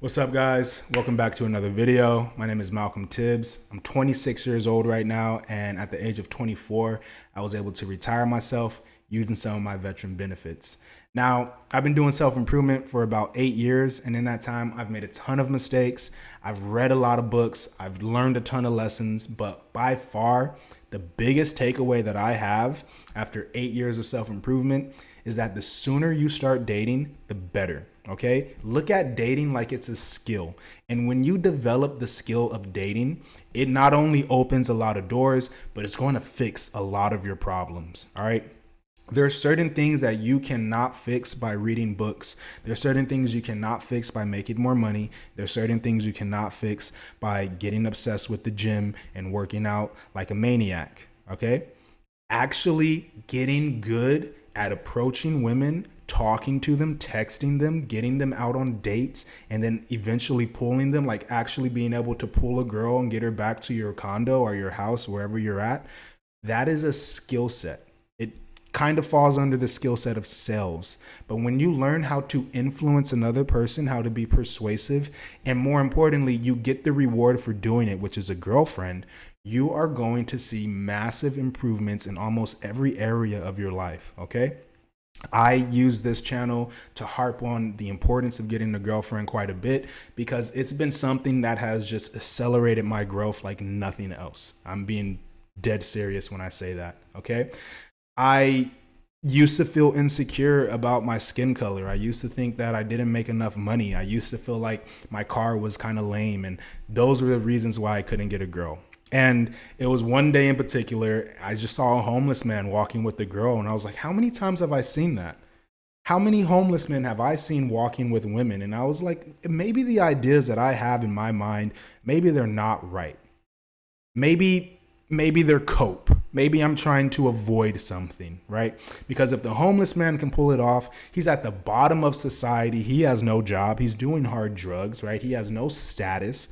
What's up, guys? Welcome back to another video. My name is Malcolm Tibbs. I'm 26 years old right now, and at the age of 24, I was able to retire myself using some of my veteran benefits. Now, I've been doing self-improvement for about 8 years, and in that time, I've made a ton of mistakes. I've read a lot of books. I've learned a ton of lessons, but by far, the biggest takeaway that I have after 8 years of self-improvement is that the sooner you start dating, the better. Okay, look at dating like it's a skill. And when you develop the skill of dating, it not only opens a lot of doors, but it's going to fix a lot of your problems. All right. There are certain things that you cannot fix by reading books. There are certain things you cannot fix by making more money. There are certain things you cannot fix by getting obsessed with the gym and working out like a maniac. Okay. Actually getting good at approaching women, talking to them, texting them, getting them out on dates, and then eventually pulling them, like actually being able to pull a girl and get her back to your condo or your house, wherever you're at. That is a skill set. It kind of falls under the skill set of sales. But when you learn how to influence another person, how to be persuasive, and more importantly, you get the reward for doing it, which is a girlfriend, you are going to see massive improvements in almost every area of your life. Okay. I use this channel to harp on the importance of getting a girlfriend quite a bit because it's been something that has just accelerated my growth like nothing else. I'm being dead serious when I say that. Okay. I used to feel insecure about my skin color. I used to think that I didn't make enough money. I used to feel like my car was kind of lame. And those were the reasons why I couldn't get a girl. And it was one day in particular, I just saw a homeless man walking with a girl. And I was like, how many times have I seen that? How many homeless men have I seen walking with women? And I was like, maybe the ideas that I have in my mind, maybe they're not right. Maybe they're cope. Maybe I'm trying to avoid something, right? Because if the homeless man can pull it off, he's at the bottom of society. He has no job. He's doing hard drugs, right? He has no status.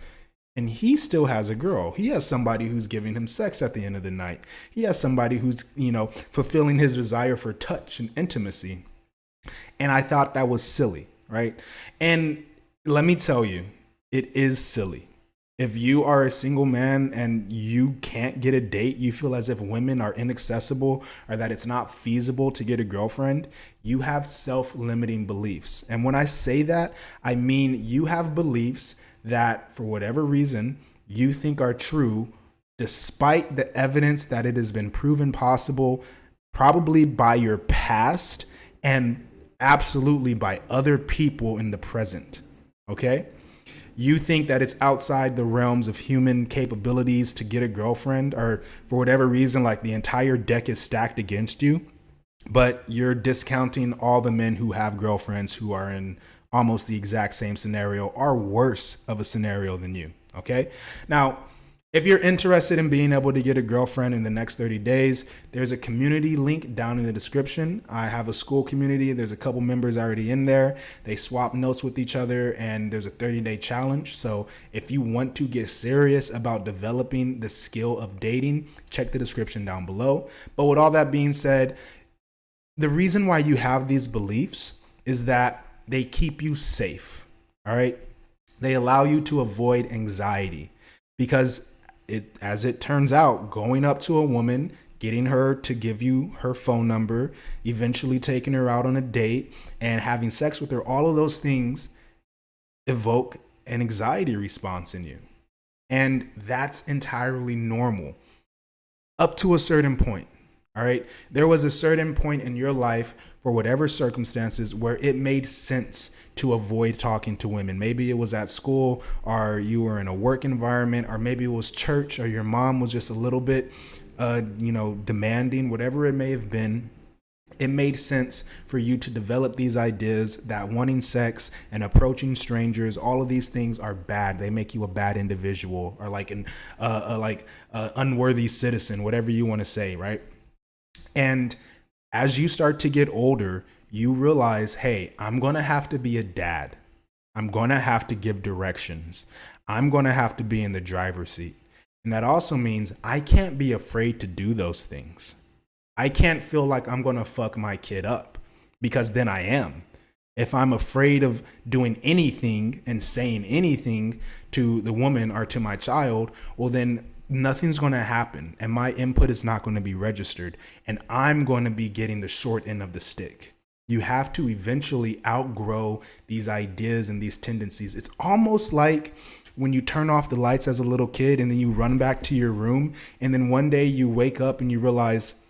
And he still has a girl. He has somebody who's giving him sex at the end of the night. He has somebody who's, fulfilling his desire for touch and intimacy. And I thought that was silly, right? And let me tell you, it is silly. If you are a single man and you can't get a date, you feel as if women are inaccessible or that it's not feasible to get a girlfriend, you have self-limiting beliefs. And when I say that, I mean you have beliefs that for whatever reason you think are true, despite the evidence that it has been proven possible, probably by your past and absolutely by other people in the present. Okay? You think that it's outside the realms of human capabilities to get a girlfriend, or for whatever reason, like the entire deck is stacked against you, but you're discounting all the men who have girlfriends who are in almost the exact same scenario or worse of a scenario than you. Okay. Now, if you're interested in being able to get a girlfriend in the next 30 days, there's a community link down in the description. I have a school community. There's a couple members already in there. They swap notes with each other and there's a 30-day challenge. So if you want to get serious about developing the skill of dating, check the description down below. But with all that being said, the reason why you have these beliefs is that they keep you safe. All right. They allow you to avoid anxiety because as it turns out, going up to a woman, getting her to give you her phone number, eventually taking her out on a date and having sex with her, all of those things evoke an anxiety response in you. And that's entirely normal up to a certain point. All right. There was a certain point in your life, for whatever circumstances, where it made sense to avoid talking to women. Maybe it was at school, or you were in a work environment, or maybe it was church, or your mom was just a little bit, demanding, whatever it may have been. It made sense for you to develop these ideas that wanting sex and approaching strangers, all of these things are bad. They make you a bad individual, or like an unworthy citizen, whatever you want to say, right? And as you start to get older, you realize, hey, I'm going to have to be a dad. I'm going to have to give directions. I'm going to have to be in the driver's seat. And that also means I can't be afraid to do those things. I can't feel like I'm going to fuck my kid up, because then I am. If I'm afraid of doing anything and saying anything to the woman or to my child, well, then nothing's going to happen and my input is not going to be registered and I'm going to be getting the short end of the stick. You have to eventually outgrow these ideas and these tendencies. It's almost like when you turn off the lights as a little kid and then you run back to your room and then one day you wake up and you realize,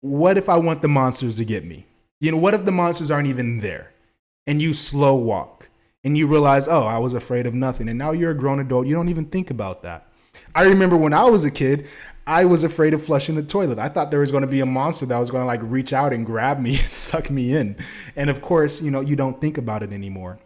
what if I want the monsters to get me? What if the monsters aren't even there? And you slow walk and you realize, oh, I was afraid of nothing. And now you're a grown adult. You don't even think about that. I remember when I was a kid, I was afraid of flushing the toilet. I thought there was going to be a monster that was going to like reach out and grab me and suck me in. And of course, you don't think about it anymore.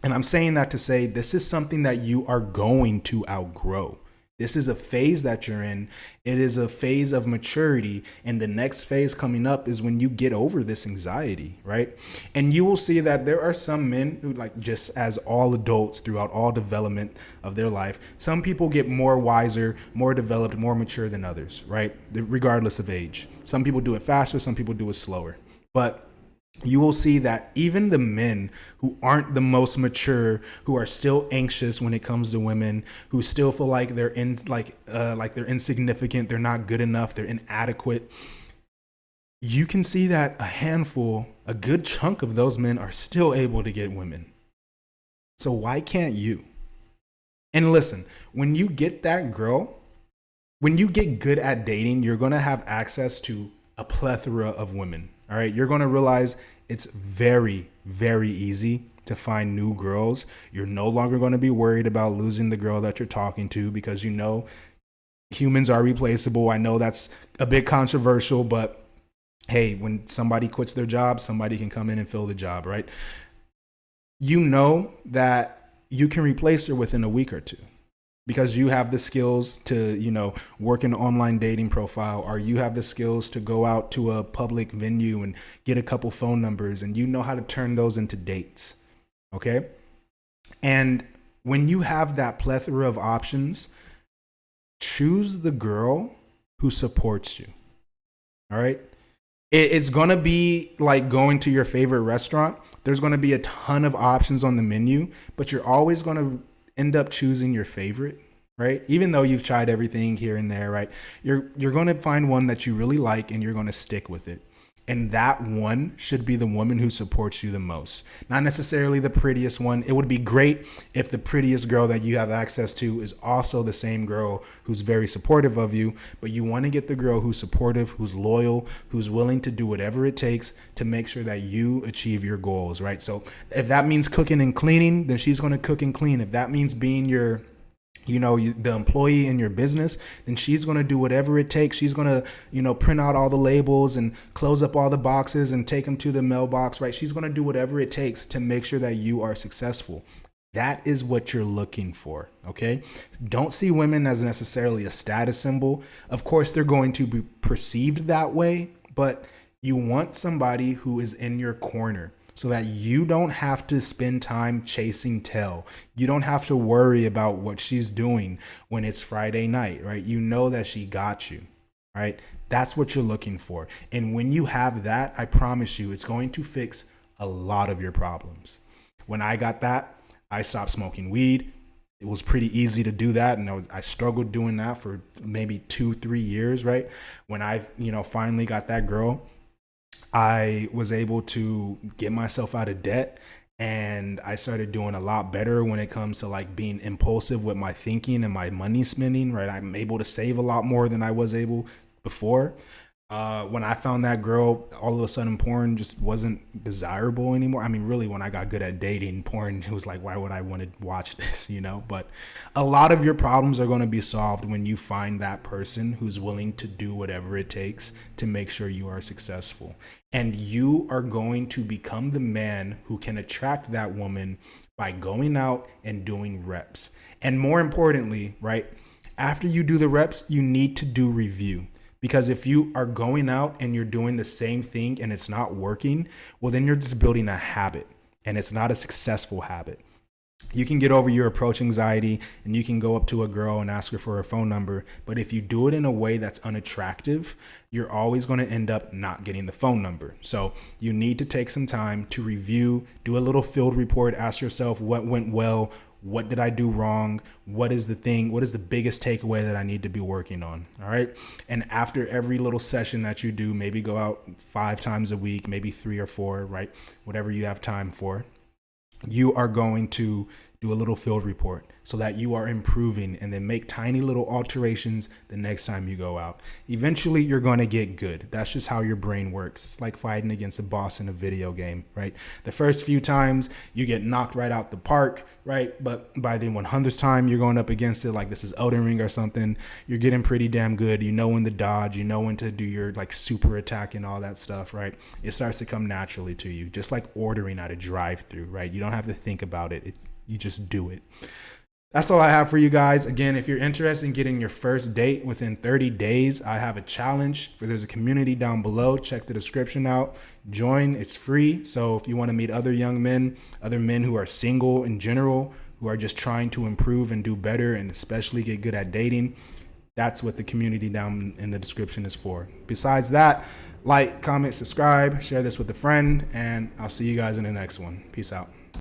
And I'm saying that to say this is something that you are going to outgrow. This is a phase that you're in. It is a phase of maturity. And the next phase coming up is when you get over this anxiety, right? And you will see that there are some men who, like, just as all adults throughout all development of their life, some people get more wiser, more developed, more mature than others, right? Regardless of age. Some people do it faster, some people do it slower. But you will see that even the men who aren't the most mature, who are still anxious when it comes to women, who still feel like they're they're insignificant, they're not good enough, they're inadequate. You can see that a good chunk of those men are still able to get women. So why can't you? And listen, when you get that girl, when you get good at dating, you're going to have access to a plethora of women. All right. You're going to realize it's very, very easy to find new girls. You're no longer going to be worried about losing the girl that you're talking to because humans are replaceable. I know that's a bit controversial, but hey, when somebody quits their job, somebody can come in and fill the job, right? You know that you can replace her within a week or two. Because you have the skills to, work an online dating profile, or you have the skills to go out to a public venue and get a couple phone numbers, and you know how to turn those into dates. Okay. And when you have that plethora of options, choose the girl who supports you. All right. It's going to be like going to your favorite restaurant. There's going to be a ton of options on the menu, but you're always going to end up choosing your favorite, right? Even though you've tried everything here and there, right? You're going to find one that you really like and you're going to stick with it. And that one should be the woman who supports you the most. Not necessarily the prettiest one. It would be great if the prettiest girl that you have access to is also the same girl who's very supportive of you, but you want to get the girl who's supportive, who's loyal, who's willing to do whatever it takes to make sure that you achieve your goals, right? So if that means cooking and cleaning, then she's going to cook and clean. If that means being the employee in your business, then she's going to do whatever it takes. She's going to, print out all the labels and close up all the boxes and take them to the mailbox, right? She's going to do whatever it takes to make sure that you are successful. That is what you're looking for, okay? Don't see women as necessarily a status symbol. Of course, they're going to be perceived that way, but you want somebody who is in your corner, so that you don't have to spend time chasing tail. You don't have to worry about what she's doing when it's Friday night, right? You know that she got you, right? That's what you're looking for. And when you have that, I promise you, it's going to fix a lot of your problems. When I got that, I stopped smoking weed. It was pretty easy to do that. And I struggled doing that for maybe 2-3 years, right? When I, finally got that girl, I was able to get myself out of debt, and I started doing a lot better when it comes to like being impulsive with my thinking and my money spending, right? I'm able to save a lot more than I was able before. When I found that girl, all of a sudden porn just wasn't desirable anymore. I mean, really, when I got good at dating, porn, it was like, why would I want to watch this, But a lot of your problems are going to be solved when you find that person who's willing to do whatever it takes to make sure you are successful. And you are going to become the man who can attract that woman by going out and doing reps. And more importantly, right, after you do the reps, you need to do review. Because if you are going out and you're doing the same thing and it's not working, well, then you're just building a habit, and it's not a successful habit. You can get over your approach anxiety and you can go up to a girl and ask her for her phone number. But if you do it in a way that's unattractive, you're always going to end up not getting the phone number. So you need to take some time to review, do a little field report, ask yourself what went well, what did I do wrong? What is the thing? What is the biggest takeaway that I need to be working on? All right. And after every little session that you do, maybe go out 5 times a week, maybe 3 or 4, right? Whatever you have time for. You are going to do a little field report so that you are improving, and then make tiny little alterations the next time you go out. Eventually, you're going to get good. That's just how your brain works. It's like fighting against a boss in a video game, right? The first few times you get knocked right out the park, right? But by the 100th time you're going up against it, like this is Elden Ring or something, you're getting pretty damn good. You know when to dodge, you know when to do your like super attack and all that stuff, right? It starts to come naturally to you, just like ordering at a drive-through, right? You don't have to think about it. You just do it. That's all I have for you guys. Again, if you're interested in getting your first date within 30 days, I have a challenge. There's a community down below. Check the description out. Join. It's free. So if you want to meet other young men, other men who are single in general, who are just trying to improve and do better, and especially get good at dating, that's what the community down in the description is for. Besides that, like, comment, subscribe, share this with a friend, and I'll see you guys in the next one. Peace out.